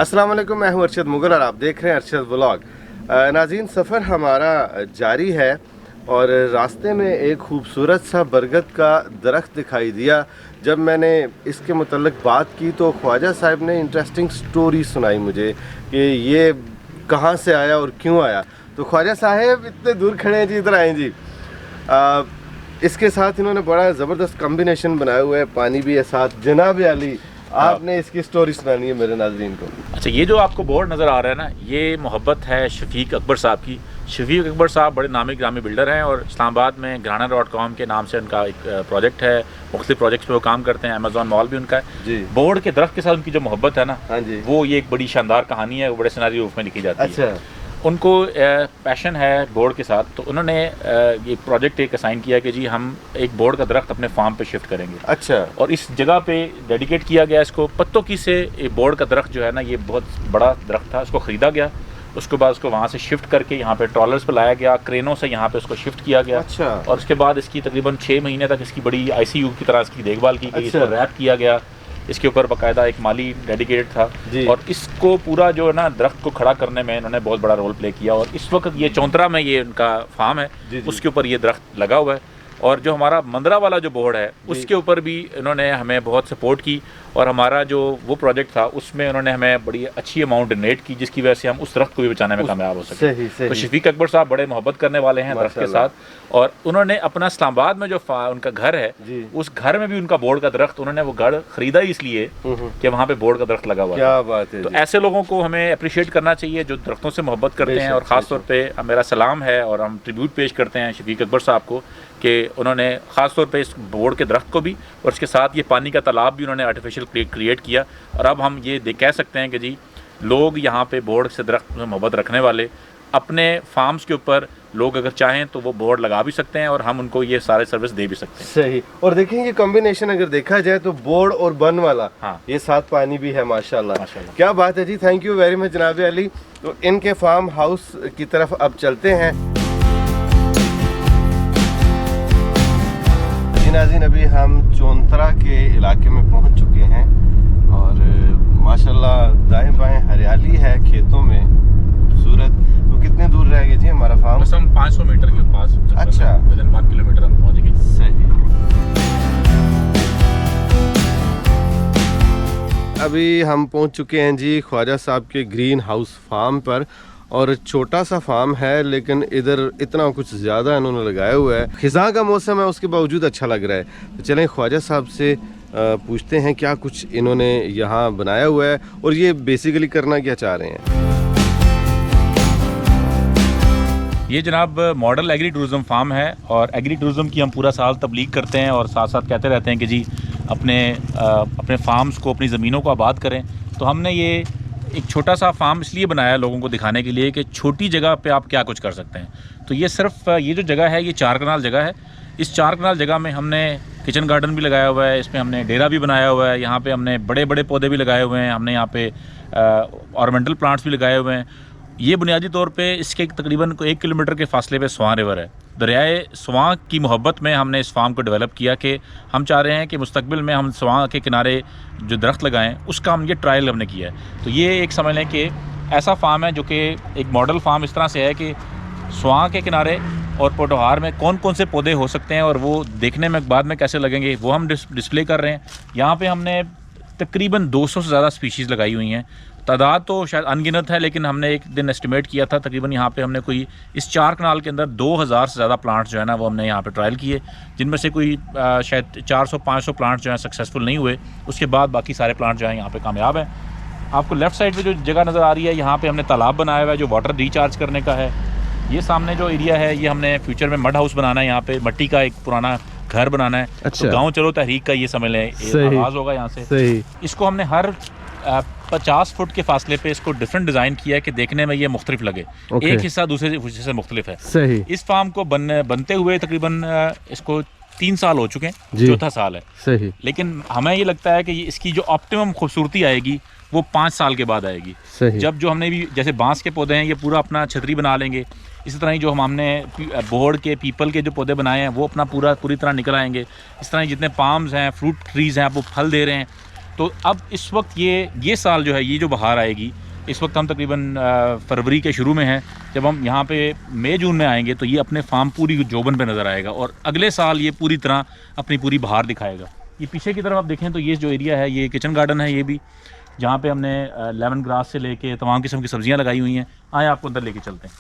अस्सलाम वालेकुम, मैं हूं अरशद मुगल और आप देख रहे हैं अरशद व्लॉग। नाज़रीन, सफ़र हमारा जारी है और रास्ते में एक खूबसूरत सा बरगद का दरख्त दिखाई दिया। जब मैंने इसके मुतल्लिक़ बात की तो ख्वाजा साहब ने इंटरेस्टिंग स्टोरी सुनाई मुझे कि ये कहाँ से आया और क्यों आया। तो ख्वाजा साहब इतने दूर खड़े हैं जी, इधर आएँ जी। इसके साथ इन्होंने बड़ा ज़बरदस्त कॉम्बिनेशन बनाया हुआ है, पानी भी है साथ। जनाब अली, आपने इसकी स्टोरी सुनानी है मेरे नाज़रीन को। अच्छा, ये जो आपको बोर्ड नज़र आ रहा है ना, ये मोहब्बत है शफीक अकबर साहब की। शफीक अकबर साहब बड़े नामी ग्रामी बिल्डर हैं और इस्लामाबाद में घराना.com के नाम से उनका एक प्रोजेक्ट है। मुख्तलिफ प्रोजेक्ट्स पे वो काम करते हैं। अमेज़ॉन मॉल भी उनका है जी। बोर्ड के दरख्त के साथ उनकी जो मोहब्बत है ना, हाँ जी, वो ये एक बड़ी शानदार कहानी है, वो बड़े सिनेरियो रूप में लिखी जाती है। अच्छा, उनको पैशन है बोर्ड के साथ, तो उन्होंने ये प्रोजेक्ट एक असाइन किया कि जी हम एक बोर्ड का दरख्त अपने फार्म पे शिफ्ट करेंगे। अच्छा, और इस जगह पे डेडिकेट किया गया इसको पत्तों की से। बोर्ड का दरख्त जो है ना, ये बहुत बड़ा दरख्त था, उसको ख़रीदा गया, उसके बाद उसको वहाँ से शिफ्ट करके यहाँ पे ट्रॉलर्स पे लाया गया, क्रेनों से यहाँ पे उसको शिफ्ट किया गया। अच्छा, और उसके बाद इसकी तकरीबन 6 महीने तक इसकी बड़ी ICU की तरह इसकी देखभाल की गई। इसको रैप किया गया, इसके ऊपर बाकायदा एक माली डेडिकेटेड था और इसको पूरा जो है ना दरख्त को खड़ा करने में इन्होंने बहुत बड़ा रोल प्ले किया। और इस वक्त ये चौंतरा में ये उनका फार्म है, उसके ऊपर ये दरख्त लगा हुआ है। और जो हमारा मंदरा वाला जो बोर्ड है उसके ऊपर भी इन्होंने हमें बहुत सपोर्ट की और हमारा जो वो प्रोजेक्ट था उसमें उन्होंने हमें बड़ी अच्छी अमाउंट डोनेट की, जिसकी वजह से हम उस दरख्त को भी बचाने में कामयाब हो सके। तो शफीक अकबर साहब बड़े मोहब्बत करने वाले हैं दरख्त के साथ, और उन्होंने अपना इस्लामाबाद में जो उनका घर है, उस घर में भी उनका बोर्ड का दरख्त, उन्होंने वो घर खरीदा ही इसलिए कि वहाँ पे बोर्ड का दरख्त लगा हुआ है। क्या बात है। तो ऐसे लोगों को हमें अप्रिशिएट करना चाहिए जो दरख्तों से मोहब्बत करते हैं। और ख़ास तौर पर मेरा सलाम है और हम ट्रिब्यूट पेश करते हैं शफीक अकबर साहब को कि उन्होंने ख़ास तौर पे इस बोर्ड के दरख्त को भी और इसके साथ ये पानी का तालाब भी उन्होंने आर्टिफिशियल क्रिएट किया। और अब हम ये कह सकते हैं कि जी लोग यहाँ पे बोर्ड से दरख्त में मोहब्बत रखने वाले अपने फार्म्स के ऊपर लोग अगर चाहें तो वो बोर्ड लगा भी सकते हैं और हम उनको ये सारे सर्विस दे भी सकते हैं। सही। और देखें ये कॉम्बिनेशन अगर देखा जाए तो बोर्ड और बन वाला, हाँ, ये साथ पानी भी है। माशाल्लाह, क्या बात है जी। थैंक यू वेरी मच जनाब अली। तो इनके फार्म हाउस की तरफ अब चलते हैं। नाज़रीन, अभी हम चौंतरा के इलाके में पहुंच चुके हैं और माशाल्लाह दाएं बाएं हरियाली है खेतों में, खूबसूरत। तो कितने दूर रह गए जी हमारा फार्म? बस हम 500 मीटर के पास। अच्छा, 1 किलोमीटर हम पहुंच गए। सही। अभी हम पहुंच चुके हैं जी ख्वाजा साहब के ग्रीन हाउस फार्म पर। और छोटा सा फार्म है लेकिन इधर इतना कुछ ज़्यादा इन्होंने लगाया हुआ है। खिज़ां का मौसम है, उसके बावजूद अच्छा लग रहा है। तो चलें ख्वाजा साहब से पूछते हैं क्या कुछ इन्होंने यहाँ बनाया हुआ है और ये बेसिकली करना क्या चाह रहे हैं। ये जनाब मॉडल एग्री टूरिज़म फार्म है और एग्री टूरिज़म की हम पूरा साल तबलीग करते हैं और साथ साथ कहते रहते हैं कि जी अपने फार्म्स को, अपनी ज़मीनों को आबाद करें। तो हमने ये एक छोटा सा फार्म इसलिए बनाया लोगों को दिखाने के लिए कि छोटी जगह पे आप क्या कुछ कर सकते हैं। तो ये सिर्फ ये जो जगह है ये 4 कनाल जगह है। इस 4 कनाल जगह में हमने किचन गार्डन भी लगाया हुआ है, इसमें हमने डेरा भी बनाया हुआ है, यहाँ पे हमने बड़े बड़े पौधे भी लगाए हुए हैं, हमने यहाँ पे ऑर्नामेंटल प्लांट्स भी लगाए हुए हैं। ये बुनियादी तौर पे इसके तकरीबन 1 किलोमीटर के फासले पे स्वां रिवर है। दरियाए स्वां की मोहब्बत में हमने इस फार्म को डेवलप किया कि हम चाह रहे हैं कि मुस्तकबिल में हम स्वां के किनारे जो दरख्त लगाएं, उसका हम ये ट्रायल हमने किया है। तो ये एक समझ लें कि ऐसा फार्म है जो कि एक मॉडल फार्म इस तरह से है कि स्वां के किनारे और पोटोहार में कौन कौन से पौधे हो सकते हैं और वो देखने में बाद में कैसे लगेंगे वो हम डिस्प्ले कर रहे हैं। यहाँ पे हमने तकरीबन 200 से ज़्यादा स्पीशीज़ लगाई हुई हैं। तादाद तो शायद अनगिनत है, लेकिन हमने एक दिन एस्टिमेट किया था तकरीबन यहाँ पे हमने कोई इस 4 कनाल के अंदर 2000 से ज़्यादा प्लांट्स जो है ना वो हमने यहाँ पे ट्रायल किए, जिनमें से कोई शायद 400-500 प्लांट्स जो हैं सक्सेसफुल नहीं हुए। उसके बाद बाकी सारे प्लांट जो हैं यहाँ पे कामयाब हैं। आपको लेफ़्ट साइड पे जो जगह नज़र आ रही है, यहाँ पे हमने तालाब बनाया हुआ है जो वाटर रिचार्ज करने का है। ये सामने जो एरिया है ये हमने फ्यूचर में मड हाउस बनाना है, यहाँ पे मिट्टी का एक पुराना घर बनाना है। अच्छा। तो गाँव चलो तहरीक का ये समझ लें आवाज़ होगा यहाँ से। इसको हमने हर 50 फुट के फासले पे इसको डिफरेंट डिज़ाइन किया है कि देखने में ये मुख्तलिफ लगे। एक हिस्सा दूसरे हिस्से से मुख्तलिफ है। सही। इस फार्म को बनते हुए तकरीबन इसको 3 साल हो चुके हैं, 4था साल है। सही। लेकिन हमें ये लगता है कि इसकी जो ऑप्टिमम खूबसूरती आएगी वो 5 साल के बाद आएगी। सही। जब जो हमने भी जैसे बांस के पौधे हैं ये पूरा अपना छतरी बना लेंगे, इसी तरह ही जो हमने बोर्ड के पीपल के जो पौधे बनाए हैं वो अपना पूरी तरह निकल आएंगे। इस तरह जितने पाम्स हैं, फ्रूट ट्रीज़ हैं, वो फल दे रहे हैं, तो अब इस वक्त ये साल जो है, ये जो बहार आएगी, इस वक्त हम तकरीबन फरवरी के शुरू में हैं। जब हम यहाँ पे मई जून में आएंगे तो ये अपने फार्म पूरी जोबन पे नज़र आएगा और अगले साल ये पूरी तरह अपनी पूरी बहार दिखाएगा। ये पीछे की तरफ आप देखें तो ये जो एरिया है ये किचन गार्डन है, ये भी जहाँ पे हमने लेमन ग्रास से लेके तमाम किस्म की सब्जियाँ लगाई हुई हैं। आए आपको अंदर लेके चलते हैं।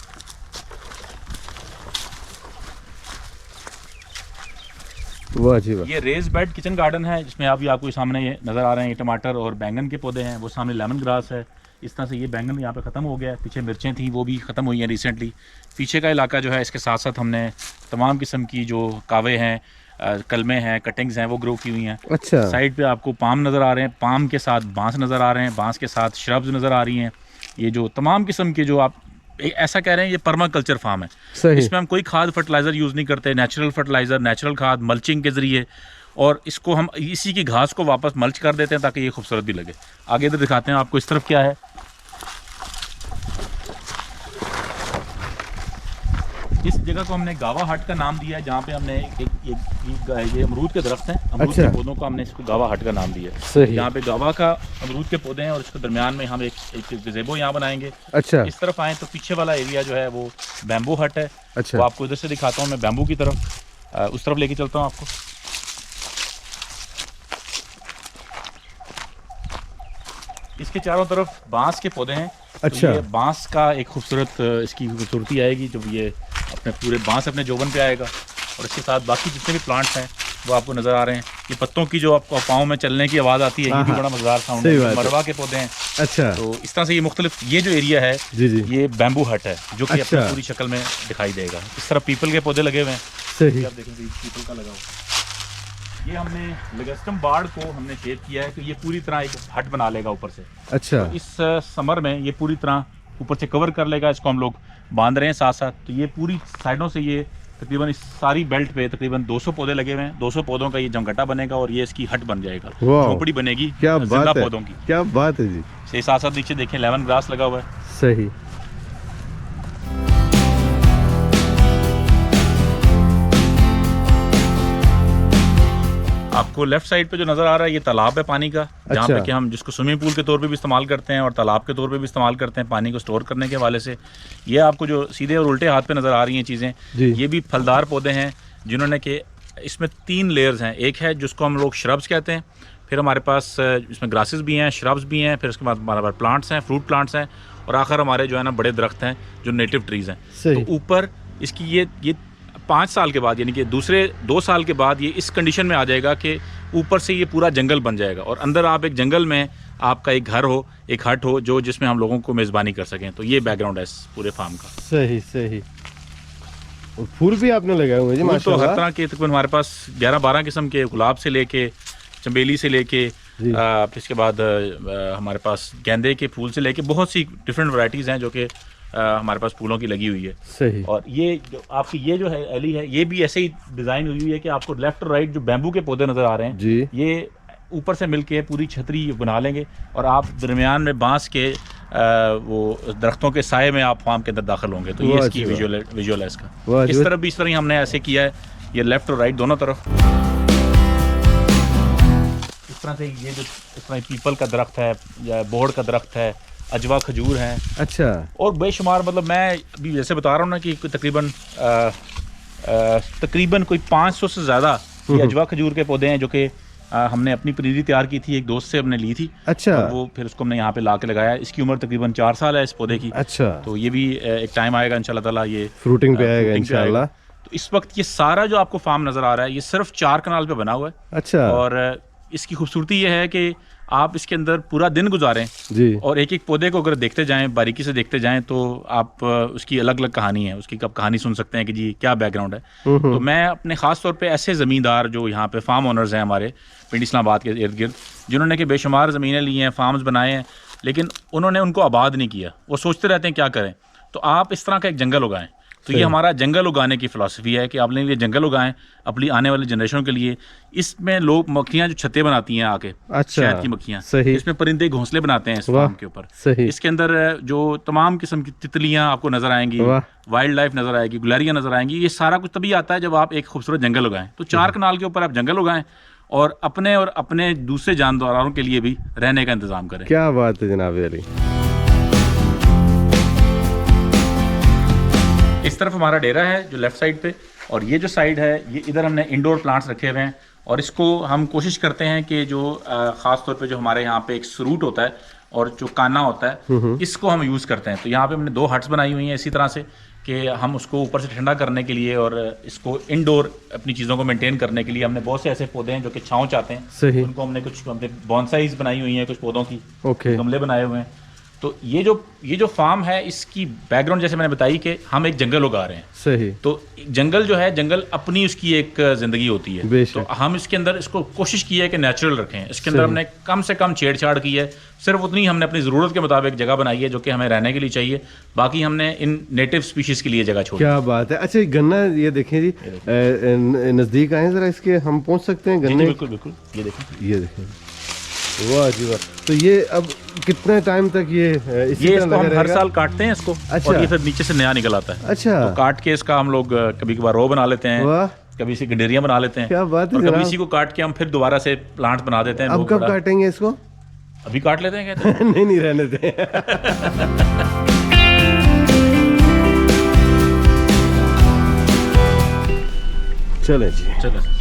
वाह जी वाह। ये रेज बेड किचन गार्डन है जिसमें अभी आपको सामने ये नज़र आ रहे हैं, ये टमाटर और बैंगन के पौधे हैं, वो सामने लेमन ग्रास है। इस तरह से ये बैंगन यहाँ पे ख़त्म हो गया है, पीछे मिर्चें थी वो भी ख़त्म हुई हैं रिसेंटली। पीछे का इलाका जो है, इसके साथ साथ हमने तमाम किस्म की जो कावे हैं, कलमे हैं, कटिंग्स हैं, वो ग्रो की हुई हैं। अच्छा। साइड पे आपको पाम नज़र आ रहे हैं, पाम के साथ बांस नज़र आ रहे हैं, बांस के साथ श्रब्स नज़र आ रही हैं। ये जो तमाम किस्म के जो आप ऐसा कह रहे हैं, ये पर्मा कल्चर फार्म है। सही। इसमें हम कोई खाद फर्टिलाइज़र यूज़ नहीं करते, नेचुरल फर्टिलाइज़र, नेचुरल खाद, मल्चिंग के ज़रिए, और इसको हम इसी की घास को वापस मल्च कर देते हैं ताकि ये खूबसूरत भी लगे। आगे इधर दिखाते हैं आपको, इस तरफ क्या है। इस जगह को हमने गावा हट का नाम दिया है, जहाँ पे हमने ये अमरूद के दरख्त हैं, अमरूद अच्छा। के पौधों को हमने इसको गावा हट का नाम दिया है। सही। यहाँ पे गावा का अमरूद के पौधे हैं और इसके दरमियान में हम एक गज़ेबो यहाँ बनाएंगे। अच्छा। इस तरफ आए तो पीछे वाला एरिया जो है वो बैम्बू हट है। अच्छा। वो आपको इधर से दिखाता हूँ मैं, बैम्बू की तरफ, उस तरफ लेके चलता हूँ आपको। इसके चारों तरफ बांस के पौधे हैं। अच्छा। तो ये बांस का एक खूबसूरत इसकी खूबसूरती आएगी जब ये अपने पूरे बांस अपने जोबन पे आएगा, और इसके साथ बाकी जितने भी प्लांट्स हैं वो आपको नज़र आ रहे हैं। ये पत्तों की जो आपको पाँव में चलने की आवाज़ आती है, ये भी बड़ा मज़ेदार साउंड है। मरवा के पौधे हैं। अच्छा। तो इस तरह से ये मुख्तलिफ, ये जो एरिया है जी जी, ये बैम्बू हट है जो कि अच्छा। अपनी पूरी शक्ल में दिखाई देगा। इस तरह पीपल के पौधे लगे हुए हैं। सही। आप देखें पीपल का लगा हुआ। ये हमने लिगस्टम बाड़ को हमने शेप किया है कि ये पूरी तरह एक हट बना लेगा ऊपर से। अच्छा। तो इस समर में ये पूरी तरह ऊपर से कवर कर लेगा। इसको हम लोग बांध रहे हैं साथ साथ। तो ये पूरी साइडों से ये तकरीबन इस सारी बेल्ट पे तकरीबन 200 पौधे लगे हुए हैं। 200 पौधों का ये जमघटा बनेगा और ये इसकी हट बन जाएगा, झोपड़ी बनेगी क्या जिंदा बात है, पौधों की। क्या बात है जी। से साथ साथ नीचे देखें लेमन ग्रास लगा हुआ है। सही। आपको लेफ्ट साइड पे जो नज़र आ रहा है ये तालाब है पानी का, जहाँ अच्छा। पे कि हम जिसको स्विमिंग पूल के तौर पे भी इस्तेमाल करते हैं और तालाब के तौर पे भी इस्तेमाल करते हैं पानी को स्टोर करने के हवाले से। ये आपको जो सीधे और उल्टे हाथ पे नज़र आ रही हैं चीज़ें, ये भी फलदार पौधे हैं जिन्होंने कि इसमें 3 लेयर्स हैं। एक है जिसको हम लोग श्रब्स कहते हैं, फिर हमारे पास इसमें ग्रासेस भी हैं, श्रब्स भी हैं, फिर उसके बाद हमारे पास प्लांट्स हैं, फ्रूट प्लांट्स हैं, और आखिर हमारे जो है ना बड़े दरख्त हैं जो नेटिव ट्रीज़ हैं। तो ऊपर इसकी ये 5 साल के बाद, यानी कि दूसरे 2 साल के बाद ये इस कंडीशन में आ जाएगा कि ऊपर से ये पूरा जंगल बन जाएगा और अंदर आप एक जंगल में आपका एक घर हो, एक हट हो जो जिसमें हम लोगों को मेज़बानी कर सकें। तो ये बैकग्राउंड है इस पूरे फार्म का। सही सही। और फूल भी आपने लगाए हुए जी तो हर तरह के तकरीबन हमारे पास 11-12 किस्म के, गुलाब से लेके चमेली से लेके इसके बाद हमारे पास गेंदे के फूल से लेके बहुत सी डिफरेंट वैरायटीज़ हैं जो कि हमारे पास फूलों की लगी हुई है। सही। और ये जो आपकी ये जो है एली है, ये भी ऐसे ही डिज़ाइन हुई हुई है कि आपको लेफ्ट और राइट जो बैम्बू के पौधे नज़र आ रहे हैं जी, ये ऊपर से मिलके पूरी छतरी बना लेंगे और आप दरमियान में बांस के वो दरख्तों के साए में आप फार्म के अंदर दाखिल होंगे। तो ये इसकी विजुअल है इसका। इस तरफ भी इस तरह ही हमने ऐसे किया है, ये लेफ्ट और राइट दोनों तरफ। इस तरह से ये जो इस तरह पीपल का दरख्त है या बोड़ का दरख्त है, अजवा खजूर हैं। अच्छा। और बेशुमार, मतलब मैं अभी जैसे बता रहा हूँ ना कि तकरीबन कोई 500 से ज़्यादा ये अजवा खजूर के पौधे हैं जो कि हमने अपनी पनीरी तैयार की थी, एक दोस्त से हमने ली थी। अच्छा। और वो फिर उसको हमने यहाँ पे ला के लगाया। इसकी उम्र तकरीबन 4 साल है इस पौधे की। अच्छा। तो ये भी एक टाइम आएगा इंशाल्लाह ताला ये फ्रूटिंग पे आएगा इंशाल्लाह। तो इस वक्त ये सारा जो आपको फार्म नज़र आ रहा है ये सिर्फ 4 कनाल पे बना हुआ है। अच्छा। और इसकी खूबसूरती ये है कि आप इसके अंदर पूरा दिन गुजारें जी, और एक एक पौधे को अगर देखते जाएं, बारीकी से देखते जाएं, तो आप उसकी अलग अलग कहानी है, उसकी कब कहानी सुन सकते हैं कि जी क्या बैकग्राउंड है। तो मैं अपने ख़ास तौर पे ऐसे ज़मींदार जो यहाँ पे फार्म ओनर्स हैं हमारे पिंडी इस्लामाबाद के इर्द गिर्द, जिन्होंने कि बेशुमार ज़मीनें ली हैं, फार्म्स बनाए हैं, लेकिन उन्होंने उनको आबाद नहीं किया। वो सोचते रहते हैं क्या करें। तो आप इस तरह का एक जंगल उगाएं। तो ये हमारा जंगल उगाने की फ़िलासफ़ी है कि आपने ये जंगल उगाएं अपनी आने वाली जनरेशन के लिए। इसमें लोग मक्खियाँ जो छत्ते बनाती हैं आके, शहद की मक्खियाँ, इसमें परिंदे घोंसले बनाते हैं इस फार्म के ऊपर। इसके अंदर जो तमाम किस्म की तितलियाँ आपको नज़र आएंगी, वाइल्ड लाइफ नज़र आएगी, गुलरियाँ नज़र आएंगी। ये सारा कुछ तभी आता है जब आप एक खूबसूरत जंगल उगाएं। तो 4 कनाल के ऊपर आप जंगल उगाएं और अपने दूसरे जानदारों के लिए भी रहने का इंतज़ाम करें। क्या बात है जनाब अली। इस तरफ हमारा डेरा है जो लेफ़्ट साइड पे, और ये जो साइड है ये इधर हमने इंडोर प्लांट्स रखे हुए हैं, और इसको हम कोशिश करते हैं कि जो ख़ास तौर पे जो हमारे यहाँ पे एक सरूट होता है और जो काना होता है, इसको हम यूज़ करते हैं। तो यहाँ पे हमने 2 हट्स बनाई हुई हैं इसी तरह से कि हम उसको ऊपर से ठंडा करने के लिए और इसको इंडोर अपनी चीज़ों को मेंटेन करने के लिए हमने बहुत से ऐसे पौधे हैं जो कि छाँव चाहते हैं। सही। उनको हमने कुछ हमने बॉन्साइज बनाई हुई हैं, कुछ पौधों की ओके। गमले बनाए हुए हैं। तो ये जो फार्म है इसकी बैकग्राउंड जैसे मैंने बताई कि हम एक जंगल उगा रहे हैं। सही। तो जंगल जो है, जंगल अपनी उसकी एक ज़िंदगी होती है। बेशक। तो हम इसके अंदर इसको कोशिश की है कि नेचुरल रखें। इसके अंदर हमने कम से कम छेड़छाड़ की है, सिर्फ उतनी हमने अपनी ज़रूरत के मुताबिक जगह बनाई है जो कि हमें रहने के लिए चाहिए। बाकी हमने इन नेटिव स्पीशीज़ के लिए जगह छोड़ी। क्या बात है। अच्छा ये गन्ना, ये देखें जी, नज़दीक आए ज़रा, इसके हम पहुंच सकते हैं गन्ने? बिल्कुल बिल्कुल, ये देखें, ये देखें, वाह जी वाह। तो ये अब कितने टाइम तक ये इसी ये तरह इसको हम लगा हर रहेगा? साल काटते हैं इसको। अच्छा। और ये फिर नीचे से नया निकल आता है। अच्छा। तो काट के इसका हम लोग कभी कभार रो बना लेते हैं, वाह, कभी इसी गंडेरियाँ बना लेते हैं। क्या बात है और कभी जनाब। इसी को काट के हम फिर दोबारा से प्लांट बना देते हैं। अब लोग कब बड़ा- काटेंगे इसको? अभी काट लेते हैं, कहते हैं। नहीं रहने दें। चलें जी। चलो।